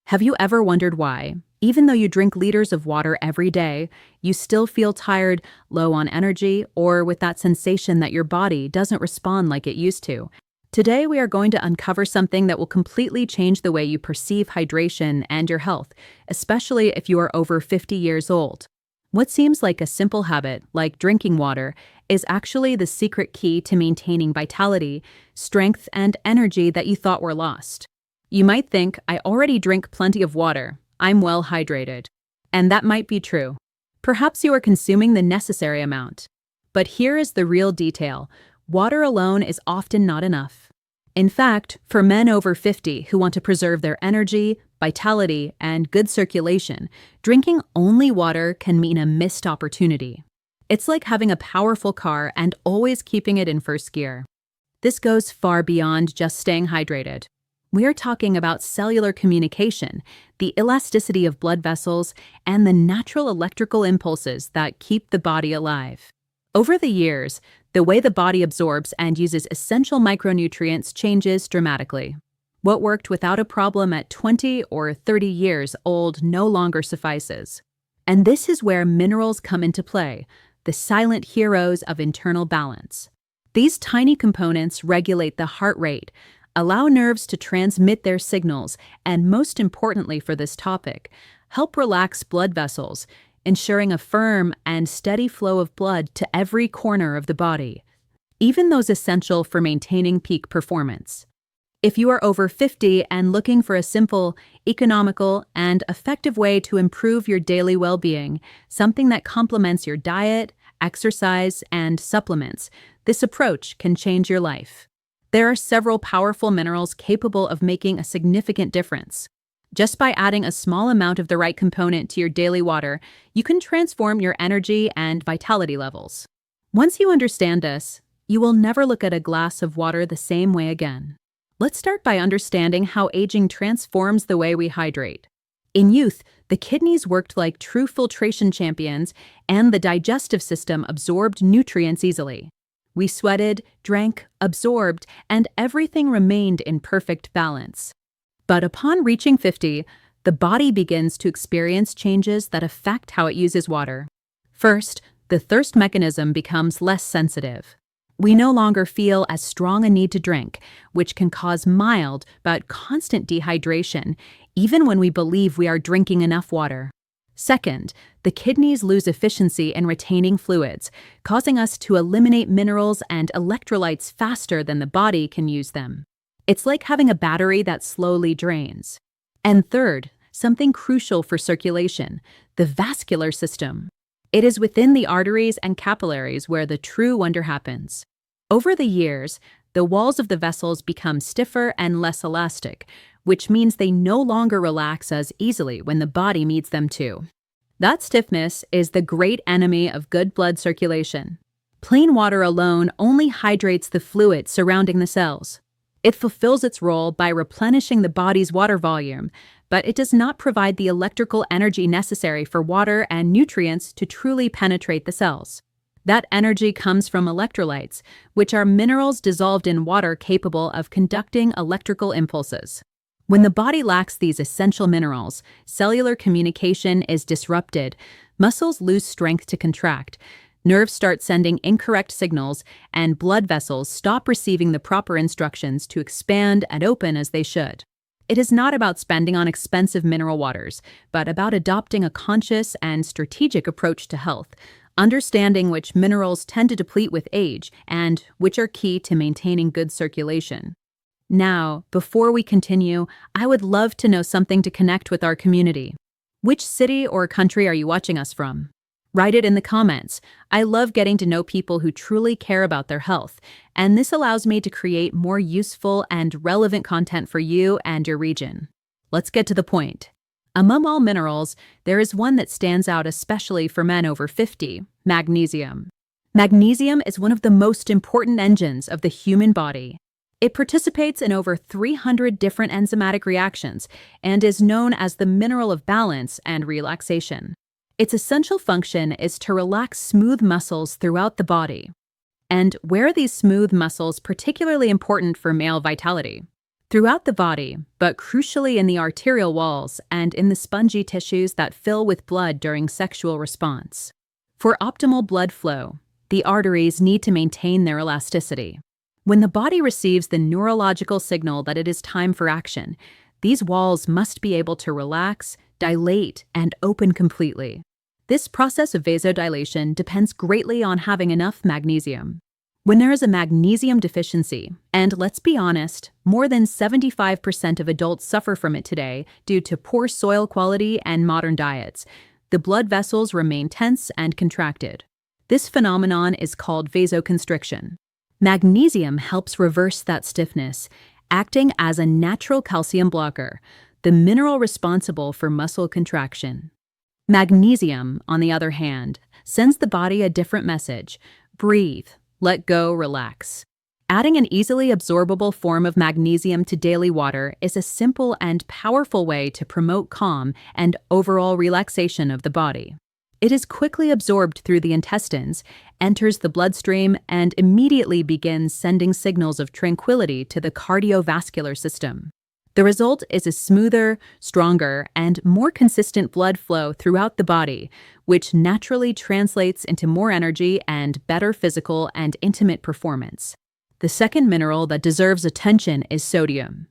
Have you ever wondered why, even though you drink liters of water every day, you still feel tired, low on energy, or with that sensation that your body doesn't respond like it used to? Today, we are going to uncover something that will completely change the way you perceive hydration and your health, especially if you are over 50 years old. What seems like a simple habit, like drinking water, is actually the secret key to maintaining vitality, strength, and energy that you thought were lost. You might think, I already drink plenty of water, I'm well hydrated. And that might be true. Perhaps you are consuming the necessary amount. But here is the real detail. Water alone is often not enough. In fact, for men over 50 who want to preserve their energy, vitality, and good circulation, drinking only water can mean a missed opportunity. It's like having a powerful car and always keeping it in first gear. This goes far beyond just staying hydrated. We are talking about cellular communication, the elasticity of blood vessels, and the natural electrical impulses that keep the body alive. Over the years, the way the body absorbs and uses essential micronutrients changes dramatically. What worked without a problem at 20 or 30 years old no longer suffices. And this is where minerals come into play, the silent heroes of internal balance. These tiny components regulate the heart rate, allow nerves to transmit their signals, and most importantly for this topic, help relax blood vessels, ensuring a firm and steady flow of blood to every corner of the body, even those essential for maintaining peak performance. If you are over 50 and looking for a simple, economical, and effective way to improve your daily well-being, something that complements your diet, exercise, and supplements, this approach can change your life. There are several powerful minerals capable of making a significant difference. Just by adding a small amount of the right component to your daily water, you can transform your energy and vitality levels. Once you understand this, you will never look at a glass of water the same way again. Let's start by understanding how aging transforms the way we hydrate. In youth, the kidneys worked like true filtration champions, and the digestive system absorbed nutrients easily. We sweated, drank, absorbed, and everything remained in perfect balance. But upon reaching 50, the body begins to experience changes that affect how it uses water. First, the thirst mechanism becomes less sensitive. We no longer feel as strong a need to drink, which can cause mild but constant dehydration, even when we believe we are drinking enough water. Second, the kidneys lose efficiency in retaining fluids, causing us to eliminate minerals and electrolytes faster than the body can use them. It's like having a battery that slowly drains. And third, something crucial for circulation, the vascular system. It is within the arteries and capillaries where the true wonder happens. Over the years, the walls of the vessels become stiffer and less elastic, which means they no longer relax as easily when the body needs them to. That stiffness is the great enemy of good blood circulation. Plain water alone only hydrates the fluid surrounding the cells. It fulfills its role by replenishing the body's water volume, but it does not provide the electrical energy necessary for water and nutrients to truly penetrate the cells. That energy comes from electrolytes, which are minerals dissolved in water capable of conducting electrical impulses. When the body lacks these essential minerals, cellular communication is disrupted, muscles lose strength to contract, nerves start sending incorrect signals, and blood vessels stop receiving the proper instructions to expand and open as they should. It is not about spending on expensive mineral waters, but about adopting a conscious and strategic approach to health, understanding which minerals tend to deplete with age and which are key to maintaining good circulation. Now, before we continue, I would love to know something to connect with our community. Which city or country are you watching us from? Write it in the comments. I love getting to know people who truly care about their health, and this allows me to create more useful and relevant content for you and your region. Let's get to the point. Among all minerals, there is one that stands out especially for men over 50, magnesium. Magnesium is one of the most important engines of the human body. It participates in over 300 different enzymatic reactions and is known as the mineral of balance and relaxation. Its essential function is to relax smooth muscles throughout the body. And where are these smooth muscles particularly important for male vitality? throughout the body, but crucially in the arterial walls and in the spongy tissues that fill with blood during sexual response. For optimal blood flow, the arteries need to maintain their elasticity. When the body receives the neurological signal that it is time for action, these walls must be able to relax, dilate, and open completely. This process of vasodilation depends greatly on having enough magnesium. When there is a magnesium deficiency, and let's be honest, more than 75% of adults suffer from it today due to poor soil quality and modern diets, the blood vessels remain tense and contracted. This phenomenon is called vasoconstriction. Magnesium helps reverse that stiffness, acting as a natural calcium blocker, the mineral responsible for muscle contraction. Magnesium, on the other hand, sends the body a different message: breathe, let go, relax. Adding an easily absorbable form of magnesium to daily water is a simple and powerful way to promote calm and overall relaxation of the body. It is quickly absorbed through the intestines, enters the bloodstream, and immediately begins sending signals of tranquility to the cardiovascular system. The result is a smoother, stronger, and more consistent blood flow throughout the body, which naturally translates into more energy and better physical and intimate performance. The second mineral that deserves attention is sodium.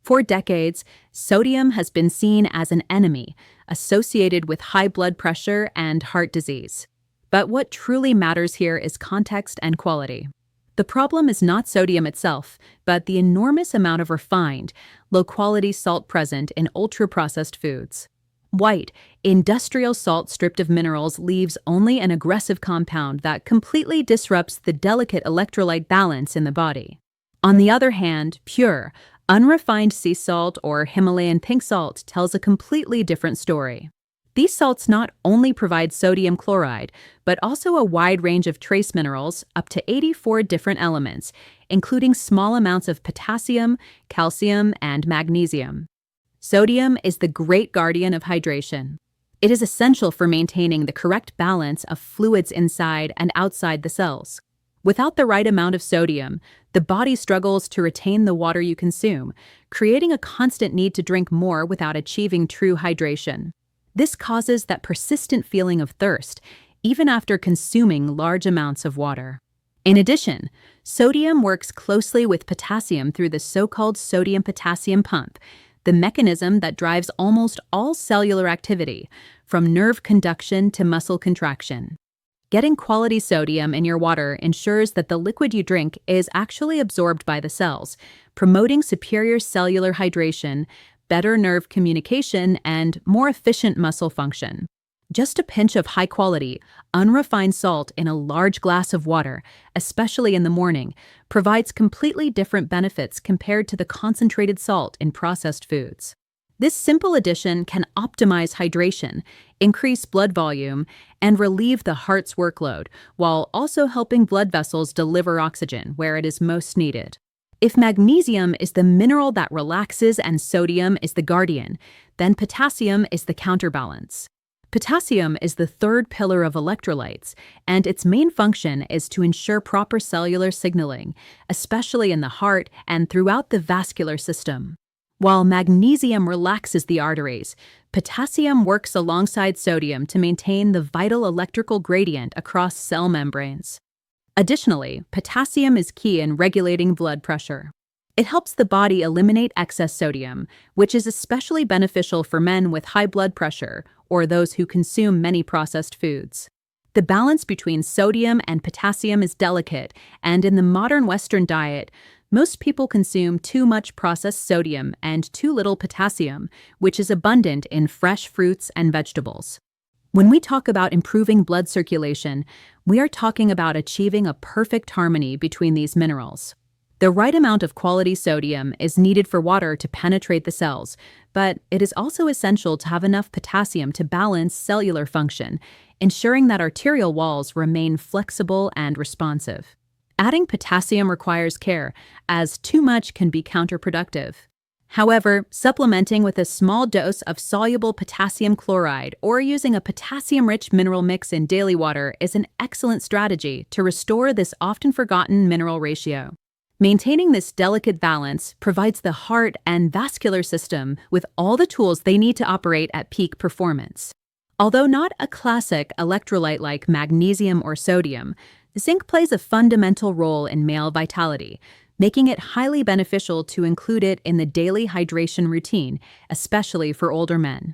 For decades, sodium has been seen as an enemy, associated with high blood pressure and heart disease. But what truly matters here is context and quality. The problem is not sodium itself, but the enormous amount of refined, low-quality salt present in ultra-processed foods. White, industrial salt stripped of minerals leaves only an aggressive compound that completely disrupts the delicate electrolyte balance in the body. On the other hand, pure, unrefined sea salt or Himalayan pink salt tells a completely different story. These salts not only provide sodium chloride, but also a wide range of trace minerals, up to 84 different elements, including small amounts of potassium, calcium, and magnesium. Sodium is the great guardian of hydration. It is essential for maintaining the correct balance of fluids inside and outside the cells. Without the right amount of sodium, the body struggles to retain the water you consume, creating a constant need to drink more without achieving true hydration. This causes that persistent feeling of thirst, even after consuming large amounts of water. In addition, sodium works closely with potassium through the so-called sodium-potassium pump, the mechanism that drives almost all cellular activity, from nerve conduction to muscle contraction. Getting quality sodium in your water ensures that the liquid you drink is actually absorbed by the cells, promoting superior cellular hydration, better nerve communication, and more efficient muscle function. Just a pinch of high-quality, unrefined salt in a large glass of water, especially in the morning, provides completely different benefits compared to the concentrated salt in processed foods. This simple addition can optimize hydration, increase blood volume, and relieve the heart's workload, while also helping blood vessels deliver oxygen where it is most needed. If magnesium is the mineral that relaxes and sodium is the guardian, then potassium is the counterbalance. Potassium is the third pillar of electrolytes, and its main function is to ensure proper cellular signaling, especially in the heart and throughout the vascular system. While magnesium relaxes the arteries, potassium works alongside sodium to maintain the vital electrical gradient across cell membranes. Additionally, potassium is key in regulating blood pressure. It helps the body eliminate excess sodium, which is especially beneficial for men with high blood pressure or those who consume many processed foods. The balance between sodium and potassium is delicate, and in the modern Western diet, most people consume too much processed sodium and too little potassium, which is abundant in fresh fruits and vegetables. When we talk about improving blood circulation, we are talking about achieving a perfect harmony between these minerals. The right amount of quality sodium is needed for water to penetrate the cells, but it is also essential to have enough potassium to balance cellular function, ensuring that arterial walls remain flexible and responsive. Adding potassium requires care, as too much can be counterproductive. However, supplementing with a small dose of soluble potassium chloride or using a potassium-rich mineral mix in daily water is an excellent strategy to restore this often forgotten mineral ratio. Maintaining this delicate balance provides the heart and vascular system with all the tools they need to operate at peak performance. Although not a classic electrolyte like magnesium or sodium, zinc plays a fundamental role in male vitality, making it highly beneficial to include it in the daily hydration routine, especially for older men.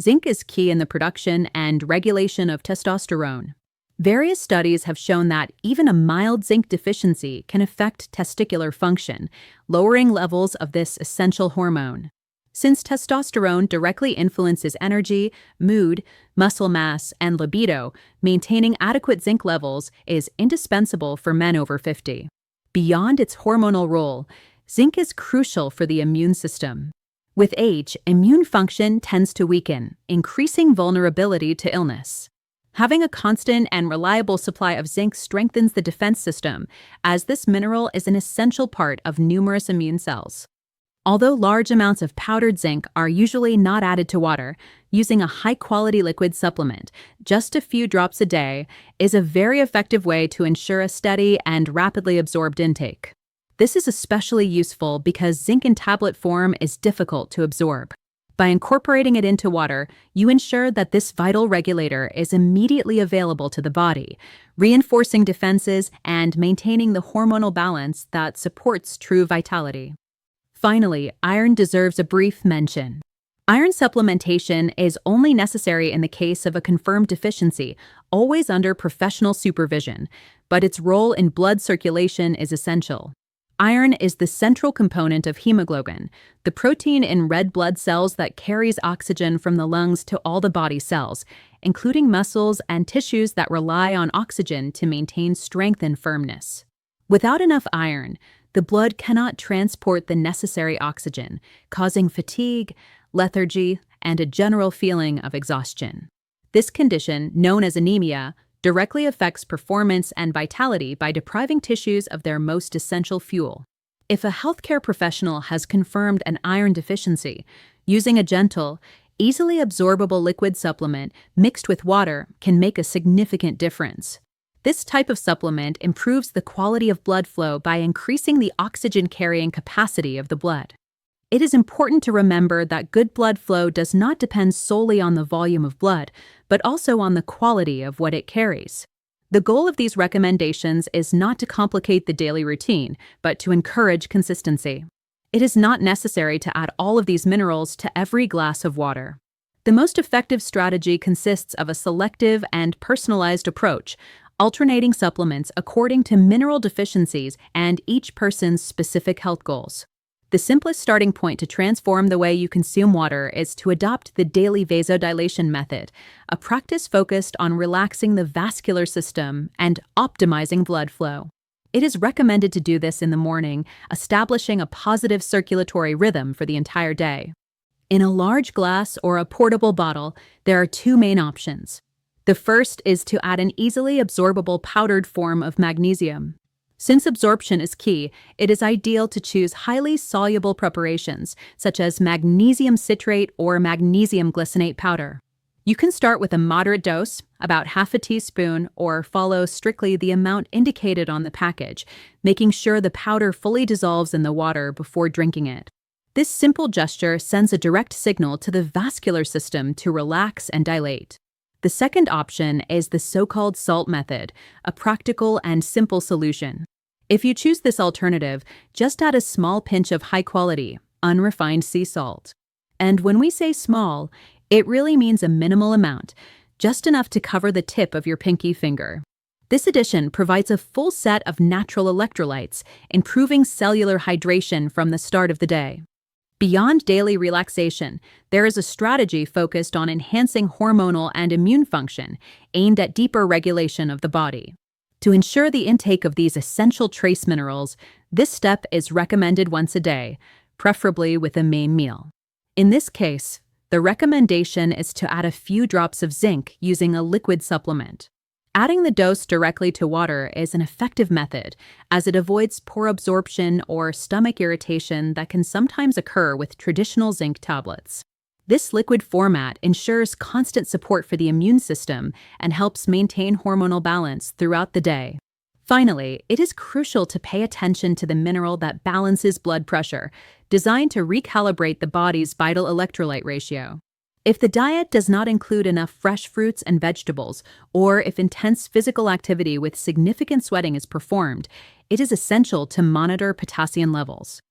Zinc is key in the production and regulation of testosterone. Various studies have shown that even a mild zinc deficiency can affect testicular function, lowering levels of this essential hormone. Since testosterone directly influences energy, mood, muscle mass, and libido, maintaining adequate zinc levels is indispensable for men over 50. Beyond its hormonal role, zinc is crucial for the immune system. With age, immune function tends to weaken, increasing vulnerability to illness. Having a constant and reliable supply of zinc strengthens the defense system, as this mineral is an essential part of numerous immune cells. Although large amounts of powdered zinc are usually not added to water, using a high-quality liquid supplement, just a few drops a day, is a very effective way to ensure a steady and rapidly absorbed intake. This is especially useful because zinc in tablet form is difficult to absorb. By incorporating it into water, you ensure that this vital regulator is immediately available to the body, reinforcing defenses and maintaining the hormonal balance that supports true vitality. Finally, iron deserves a brief mention. Iron supplementation is only necessary in the case of a confirmed deficiency, always under professional supervision, but its role in blood circulation is essential. Iron is the central component of hemoglobin, the protein in red blood cells that carries oxygen from the lungs to all the body cells, including muscles and tissues that rely on oxygen to maintain strength and firmness. Without enough iron, the blood cannot transport the necessary oxygen, causing fatigue, lethargy, and a general feeling of exhaustion. This condition, known as anemia, directly affects performance and vitality by depriving tissues of their most essential fuel. If a healthcare professional has confirmed an iron deficiency, using a gentle, easily absorbable liquid supplement mixed with water can make a significant difference. This type of supplement improves the quality of blood flow by increasing the oxygen-carrying capacity of the blood. It is important to remember that good blood flow does not depend solely on the volume of blood, but also on the quality of what it carries. The goal of these recommendations is not to complicate the daily routine, but to encourage consistency. It is not necessary to add all of these minerals to every glass of water. The most effective strategy consists of a selective and personalized approach, alternating supplements according to mineral deficiencies and each person's specific health goals. The simplest starting point to transform the way you consume water is to adopt the daily vasodilation method, a practice focused on relaxing the vascular system and optimizing blood flow. It is recommended to do this in the morning, establishing a positive circulatory rhythm for the entire day. In a large glass or a portable bottle, there are two main options. The first is to add an easily absorbable powdered form of magnesium. Since absorption is key, it is ideal to choose highly soluble preparations, such as magnesium citrate or magnesium glycinate powder. You can start with a moderate dose, about half a teaspoon, or follow strictly the amount indicated on the package, making sure the powder fully dissolves in the water before drinking it. This simple gesture sends a direct signal to the vascular system to relax and dilate. The second option is the so-called salt method, a practical and simple solution. If you choose this alternative, just add a small pinch of high-quality, unrefined sea salt. And when we say small, it really means a minimal amount, just enough to cover the tip of your pinky finger. This addition provides a full set of natural electrolytes, improving cellular hydration from the start of the day. Beyond daily relaxation, there is a strategy focused on enhancing hormonal and immune function, aimed at deeper regulation of the body. To ensure the intake of these essential trace minerals, this step is recommended once a day, preferably with a main meal. In this case, the recommendation is to add a few drops of zinc using a liquid supplement. Adding the dose directly to water is an effective method, as it avoids poor absorption or stomach irritation that can sometimes occur with traditional zinc tablets. This liquid format ensures constant support for the immune system and helps maintain hormonal balance throughout the day. Finally, it is crucial to pay attention to the mineral that balances blood pressure, designed to recalibrate the body's vital electrolyte ratio. If the diet does not include enough fresh fruits and vegetables, or if intense physical activity with significant sweating is performed, it is essential to monitor potassium levels.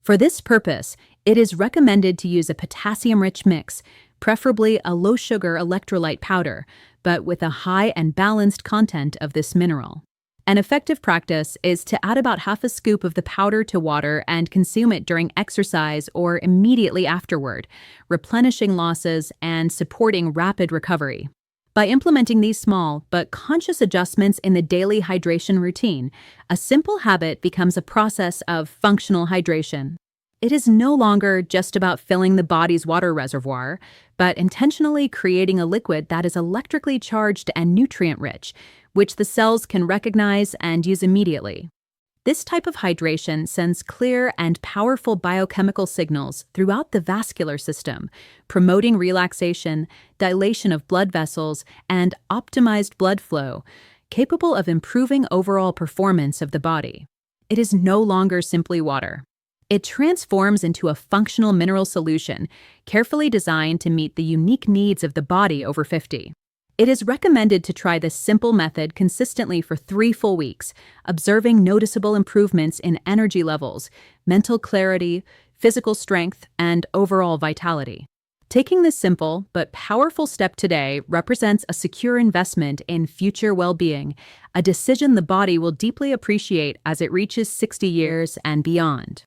For this purpose, it is recommended to use a potassium-rich mix, preferably a low-sugar electrolyte powder, but with a high and balanced content of this mineral. An effective practice is to add about half a scoop of the powder to water and consume it during exercise or immediately afterward, replenishing losses and supporting rapid recovery. By implementing these small but conscious adjustments in the daily hydration routine, a simple habit becomes a process of functional hydration. It is no longer just about filling the body's water reservoir, but intentionally creating a liquid that is electrically charged and nutrient-rich, which the cells can recognize and use immediately. This type of hydration sends clear and powerful biochemical signals throughout the vascular system, promoting relaxation, dilation of blood vessels, and optimized blood flow, capable of improving overall performance of the body. It is no longer simply water. It transforms into a functional mineral solution, carefully designed to meet the unique needs of the body over 50. It is recommended to try this simple method consistently for 3 full weeks, observing noticeable improvements in energy levels, mental clarity, physical strength, and overall vitality. Taking this simple but powerful step today represents a secure investment in future well-being, a decision the body will deeply appreciate as it reaches 60 years and beyond.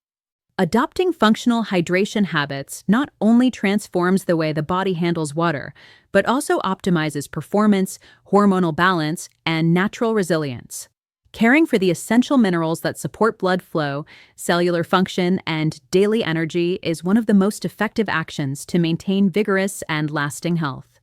Adopting functional hydration habits not only transforms the way the body handles water, but also optimizes performance, hormonal balance, and natural resilience. Caring for the essential minerals that support blood flow, cellular function, and daily energy is one of the most effective actions to maintain vigorous and lasting health.